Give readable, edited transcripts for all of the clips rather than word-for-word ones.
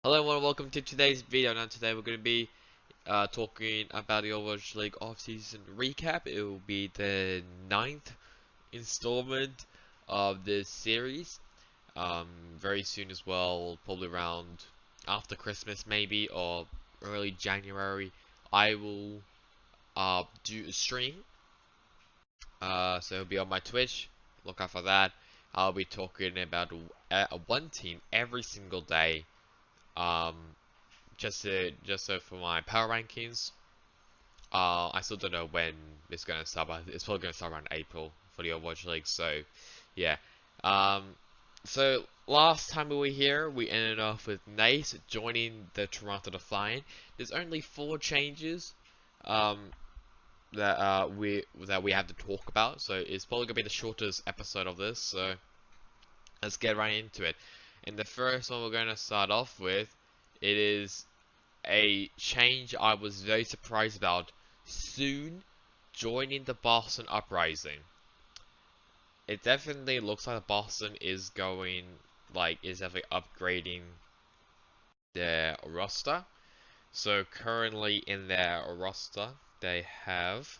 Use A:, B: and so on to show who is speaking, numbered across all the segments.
A: Hello everyone, welcome to today's video. Now today we're going to be talking about the Overwatch League off-season recap. It will be the ninth installment of this series. Very soon as well, probably around after Christmas maybe, or early January, I will do a stream. So it'll be on my Twitch. Look out for that. I'll be talking about one team every single day. Um, just so for my power rankings. I still don't know when it's gonna start, but it's probably gonna start around April for the Overwatch League. So, yeah. Um, so last time we were here, we ended off with Nace joining the Toronto Defiant. There's only 4 changes, um, that we have to talk about. So it's probably gonna be the shortest episode of this. So let's get right into it. And the first one we're gonna start off with, it is a change I was very surprised about. Soon joining the Boston Uprising. It definitely looks like Boston is definitely upgrading their roster. So currently in their roster, they have,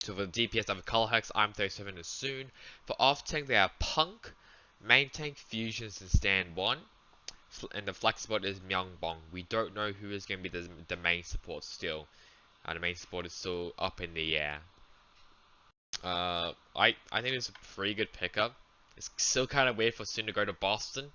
A: so for the DPS, they have Colhex, I'm37 is Soon. For off tank, they have Punk, main tank, Fusions, and Stand 1. And the flex support is Myungbong. We don't know who is going to be the main support still. The main support is still up in the air. I think it's a pretty good pickup. It's still kind of weird for Soon to go to Boston.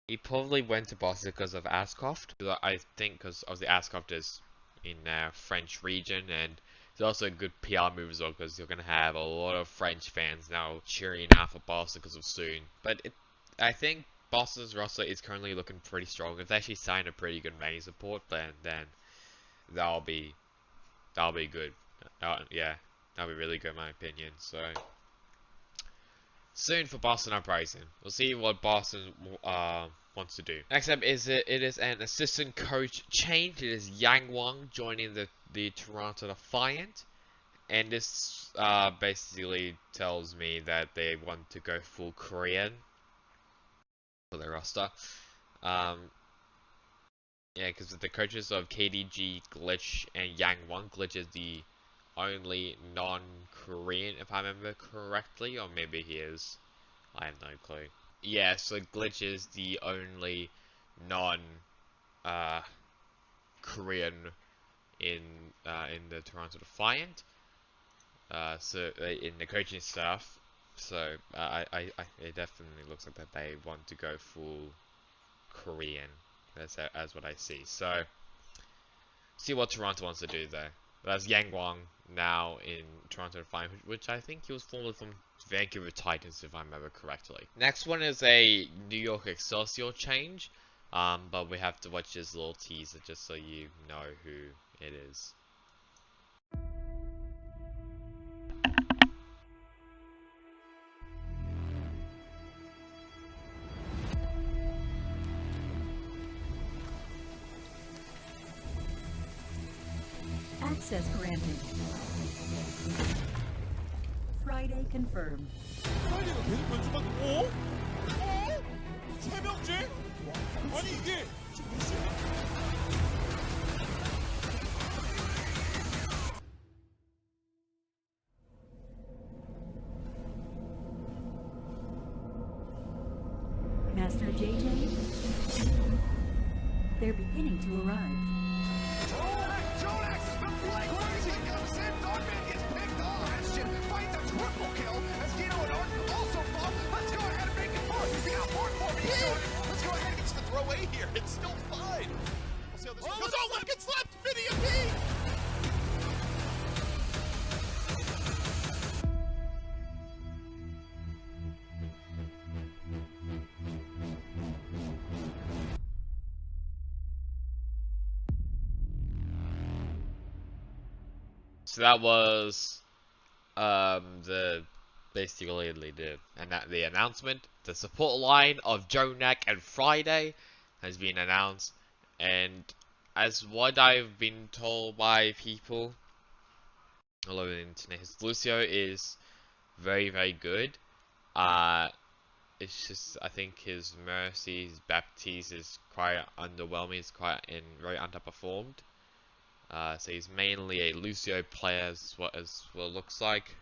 A: He probably went to Boston because of Ascroft. I think because of the Ascroft is in the French region, and it's also a good PR move as well because you're gonna have a lot of French fans now cheering out for Boston because of Soon. But I think Boston's roster is currently looking pretty strong. If they actually sign a pretty good main support, then that'll be good. Yeah, that'll be really good in my opinion. So soon for Boston Uprising. We'll see what Boston wants to do. Next up is it is an assistant coach change. It is Yang Wang joining the Toronto Defiant. And this basically tells me that they want to go full Korean for their roster. Um, yeah, because the coaches of KDG, Glitch, and Yang Wang. Glitch is the only non-Korean, if I remember correctly, or maybe he is. I have no clue. Yeah, so Glitch is the only non uh, Korean in the Toronto Defiant. In the coaching staff, so it definitely looks like that they want to go full Korean. That's what I see. So see what Toronto wants to do there. That's Yang Wang now in Toronto Defiant, which I think he was formerly from Vancouver Titans, if I remember correctly. Next one is a New York Excelsior change, but we have to watch this little teaser just so you know who it is.
B: Access granted. Friday confirmed.
C: 프라이데이가 계속 변수만 어? 어? 세명째? 아니 이게 지금 몇 시야?
B: Master JJ? They're beginning to arrive.
D: Jonax! The flag crazy! Sam Dogman gets picked off! Bastion finds a triple kill as Gino and Arden also fall. Let's go ahead and make it four. We got four formation. Let's go ahead and get to the throw away here. It's still fine. We'll see how this goes. Oh, look, it's left! Video P!
A: So that was the basically the announcement. The support line of Jonak and Friday has been announced, and as what I've been told by people all over the internet, Lucio is very good. it's just I think his Mercy, his Baptiste is quite underwhelming. It's quite very underperformed. So he's mainly a Lucio player, as what it looks like.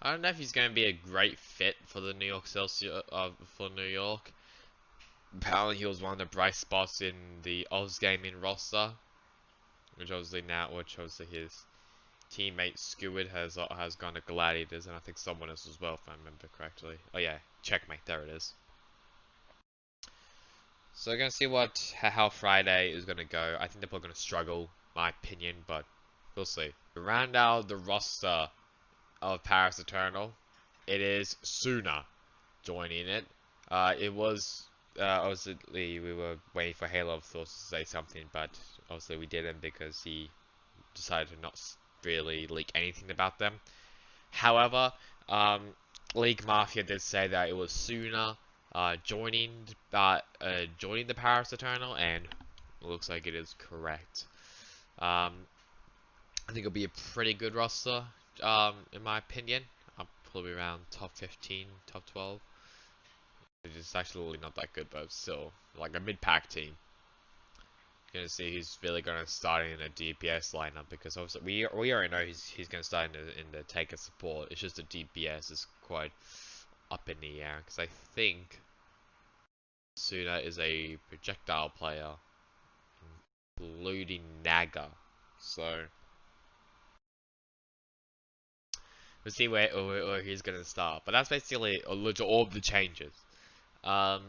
A: I don't know if he's going to be a great fit for the New York Celsius, for New York. Apparently he was one of the bright spots in the Oz gaming roster, which obviously his teammate Skeward has gone to Gladiators, and I think someone else as well, if I remember correctly. Oh yeah, Checkmate, there it is. So we're gonna see how Friday is gonna go. I think they're probably gonna struggle, my opinion, but we'll see. To round out the roster of Paris Eternal, it is Suna joining it. It was obviously we were waiting for Halo of Thoughts to say something, but obviously we didn't because he decided to not really leak anything about them. However, League Mafia did say that it was Suna joining the Paris Eternal, and it looks like it is correct. I think it'll be a pretty good roster, in my opinion. Probably around top 15, top 12. It's actually not that good, but still like a mid-pack team. You're gonna see who's really gonna start in a DPS lineup, because obviously we already know he's gonna start in the taker support. It's just the DPS is quite up in the air, because I think Suna is a projectile player, including Naga. So we'll see where he's gonna start. But that's basically all of the changes. Let's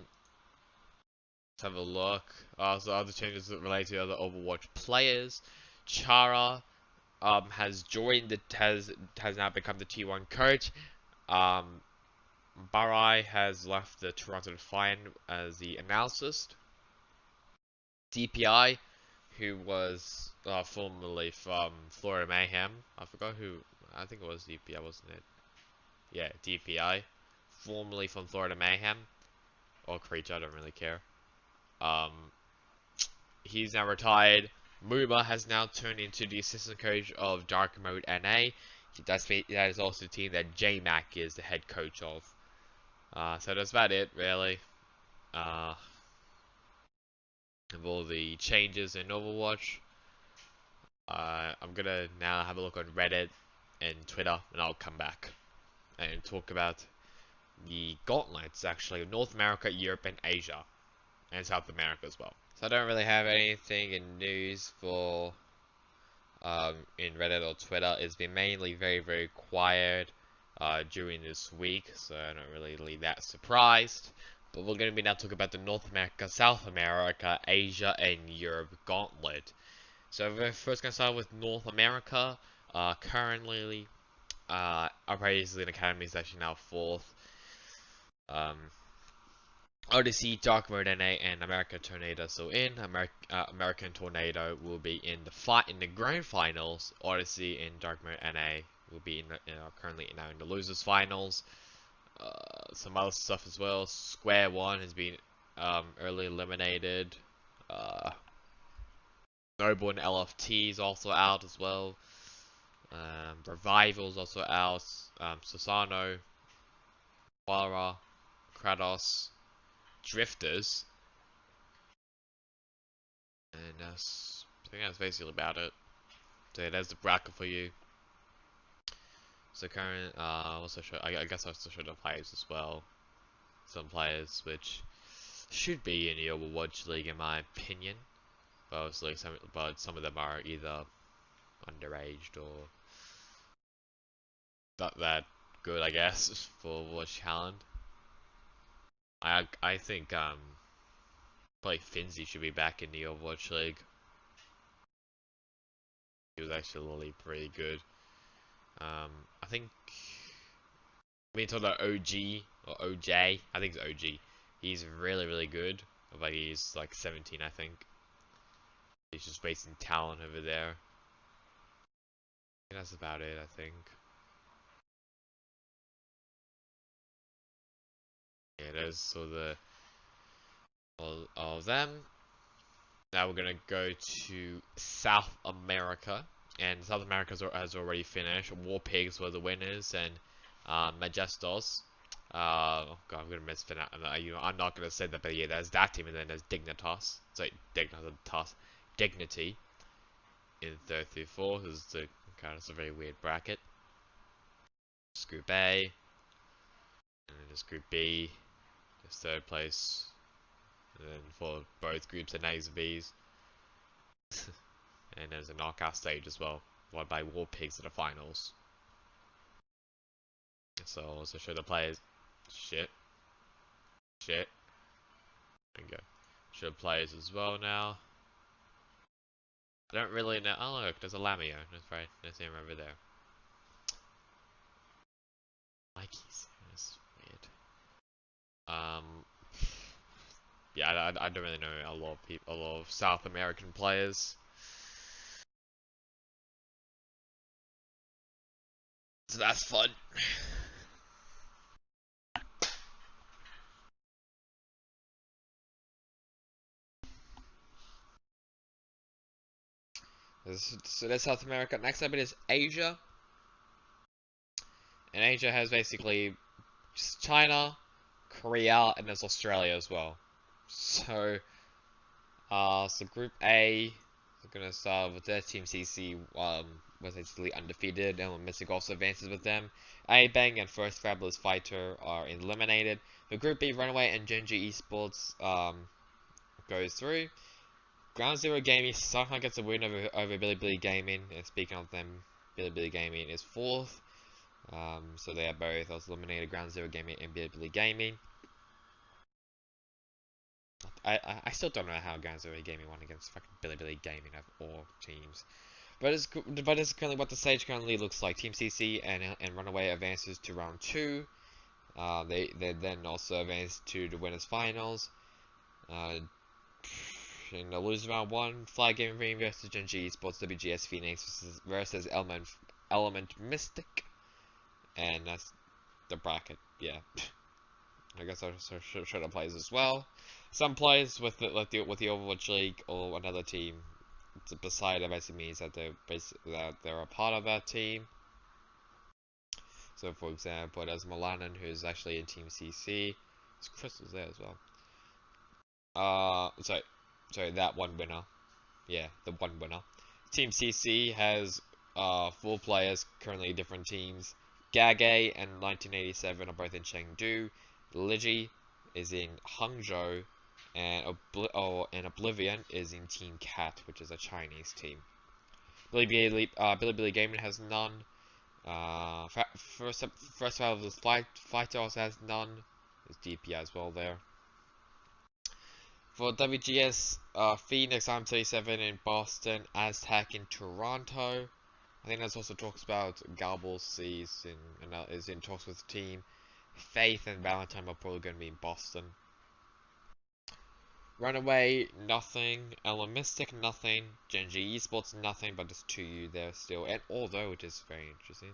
A: have a look. So other changes that relate to other Overwatch players. Chara has joined has now become the T1 coach. Barai has left the Toronto Defiant as the analyst. DPI, who was formerly from Florida Mayhem, I forgot who. I think it was DPI, wasn't it? Yeah, DPI, formerly from Florida Mayhem or Creature, I don't really care. He's now retired. Muma has now turned into the assistant coach of Dark Mode NA. That is also the team that JMac is the head coach of. So that's about it, really. Of all the changes in Overwatch. I'm gonna now have a look on Reddit and Twitter, and I'll come back and talk about the gauntlets, actually, North America, Europe, and Asia, and South America as well. So I don't really have anything in news for in Reddit or Twitter. It's been mainly very, very quiet during this week, so I'm not really that surprised. But we're going to be now talking about the North America, South America, Asia, and Europe gauntlet. So we're first going to start with North America. Currently, Uprising Academy is actually now 4th. Odyssey, Dark Mode NA, and American Tornado. So in American Tornado will be in the grand finals. Odyssey and Dark Mode NA will be currently now in the losers finals. Some other stuff as well. Square One has been early eliminated. Noble and LFT is also out as well. Revival is also out. Susano, Quara, Kratos, Drifters, and I think that's basically about it. So yeah, there's the bracket for you. So current, also show, I guess I also showed the players as well. Some players which should be in the Overwatch League in my opinion, but obviously some of them are either underaged or not that good, I guess, for Overwatch talent. I think probably Finzi should be back in the Overwatch League. He was actually pretty good. I think we talk about OG or OJ. I think it's OG. He's really good. But he's like 17, I think. He's just wasting talent over there. And that's about it, I think. Yeah, there's so all of them. Now we're gonna go to South America, and South America has already finished. War Pigs were the winners, and Majestos. Oh god, I'm gonna mispronounce. I'm not gonna say that, but yeah, there's that team, and then there's Dignitas. Sorry, Dignity in third through fourth. This is the kind of a very weird bracket. Just Group A, and then just Group B, just third place, and then for both groups, the A's and B's. And there's a knockout stage as well, won by War Pigs in the finals. So I'll also show the players. Shit. There you go. Show players as well now. I don't really know. Oh look, there's a Lamio. That's right. There's him over there. Mikey's. That's weird. Yeah, I don't really know a lot of people, a lot of South American players. So that's fun. So that's South America. Next up it is Asia. And Asia has basically China, Korea, and there's Australia as well. So, so Group A, we're gonna start with their Team CC, was basically undefeated, and Mystic also advances with them. A Bang and First Fabulous Fighter are eliminated. The Group B, Runaway and Genji Esports, goes through. Ground Zero Gaming somehow gets a win over Bilibili Gaming, and speaking of them, Bilibili Gaming is fourth. So they are both also eliminated, Ground Zero Gaming and Bilibili Gaming. I still don't know how Ground Zero Gaming won against fucking Bilibili Gaming of all teams. But it's currently what the stage currently looks like. Team CC and Runaway advances to round 2. They then also advance to the winners finals. In the losers round 1, Fly Gaming Ring versus Genji Esports, WGS Phoenix versus Element Mystic. And that's the bracket, yeah. I guess I'll show the players as well. Some players with the Overwatch League or another team beside it basically means that they're a part of that team. So for example, there's Malanan, who's actually in Team CC. There's Crystal's there as well. Sorry, that one winner. Yeah, the one winner. Team CC has 4 players, currently different teams. Gage and 1987 are both in Chengdu. Ligi is in Hangzhou, and Oblivion is in Team Cat, which is a Chinese team. Bilibili Gaming has none. First of the Fighter also has none. There's DP as well there. For WGS, Phoenix I'm37 in Boston, Aztec in Toronto. I think there's also talks about Galbal Seas is in talks with the team. Faith and Valentine are probably going to be in Boston. Runaway, nothing. Ella Mystic, nothing. Genji Esports, nothing, but there's 2U there still. And although it is very interesting,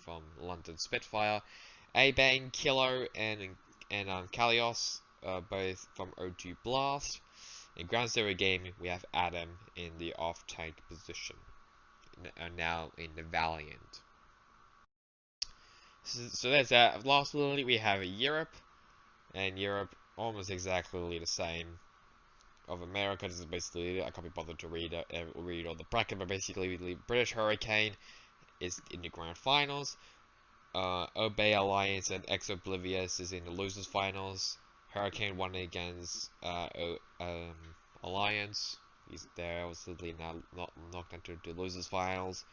A: from London Spitfire, A-Bang, Kilo, and Kalios, both from O2 Blast. In Ground Zero Gaming, we have Adam in the off-tank position. Now in the Valiant. So there's that. Lastly, we have Europe, and Europe almost exactly the same of America. This is basically, I can't be bothered to read all the bracket, but basically British Hurricane is in the grand finals. Obey Alliance and Ex Oblivious is in the losers finals. Hurricane won against Alliance. He's there, obviously now not knocked into the losers finals.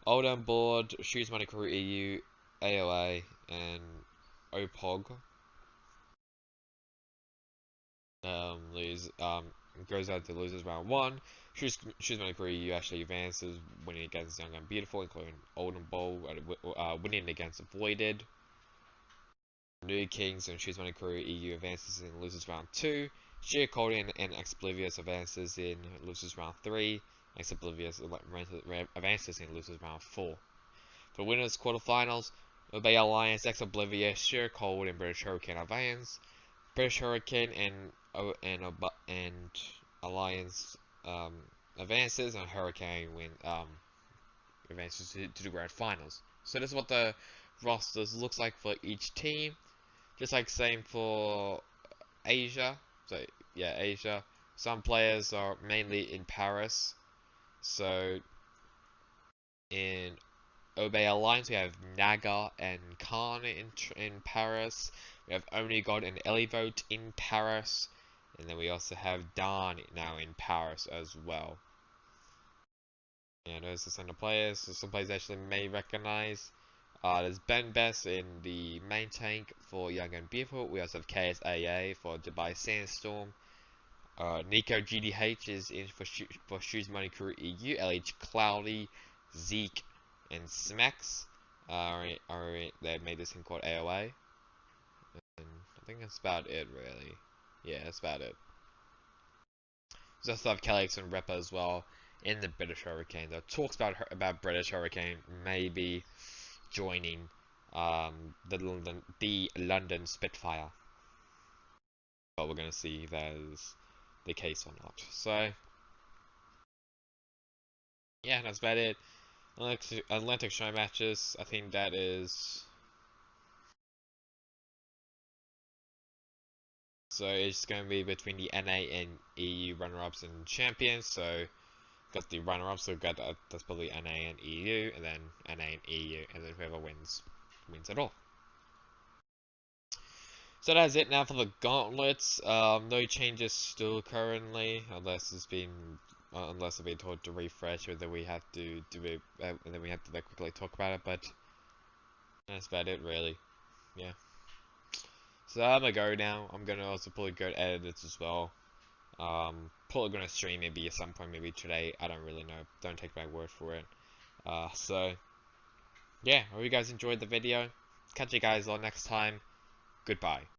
A: Oldham Board, Shoes Money Crew EU, AOA, and OPOG. Goes out to losers round 1. Shoes Money Crew EU actually advances, winning against Young and Beautiful, including Oldham Bowl, winning against Avoided. New Kings and Shoes Money Crew EU advances in losers round 2. Sheer Cody and Oblivious advances in losers round 3. Ex Oblivious advances in losers round 4. For winners quarterfinals, Obey Alliance, Ex Oblivious, Sheer Cold, and British Hurricane advance. British Hurricane and Alliance advances, and Hurricane advances to the grand finals. So this is what the rosters looks like for each team. Just like same for Asia. So yeah, Asia. Some players are mainly in Paris. So in Obey Alliance we have Naga and Khan in Paris. We have Only God and Elivote in Paris. And then we also have Dan now in Paris as well. Yeah, those are some of the players. So some players actually may recognize. There's Ben Best in the main tank for Young and Beautiful. We also have KSAA for Dubai Sandstorm. Nico GDH is in for Shoes Money Crew EU. LH Cloudy, Zeke, and Smax they made this thing called AOA. And I think that's about it, really. Yeah, that's about it. We also have Calyx and Repa as well in the British Hurricane. There are talks about British Hurricane maybe joining the London Spitfire, but we're gonna see if that is the case or not. So yeah, that's about it. Atlantic show matches. I think that is. So it's going to be between the NA and EU runner-ups and champions. So got the runner-ups, so got that's probably NA and EU, and then NA and EU, and then whoever wins it all. So that's it now for the gauntlets. No changes still currently, unless it's been unless I've been told to refresh, or that we have to do it, and then we have to quickly talk about it. But that's about it, really. Yeah. So I'm gonna go now. I'm gonna also probably go to edit it as well. Probably gonna stream maybe at some point, maybe today. I don't really know. Don't take my word for it. So yeah, I hope you guys enjoyed the video. Catch you guys all next time. Goodbye.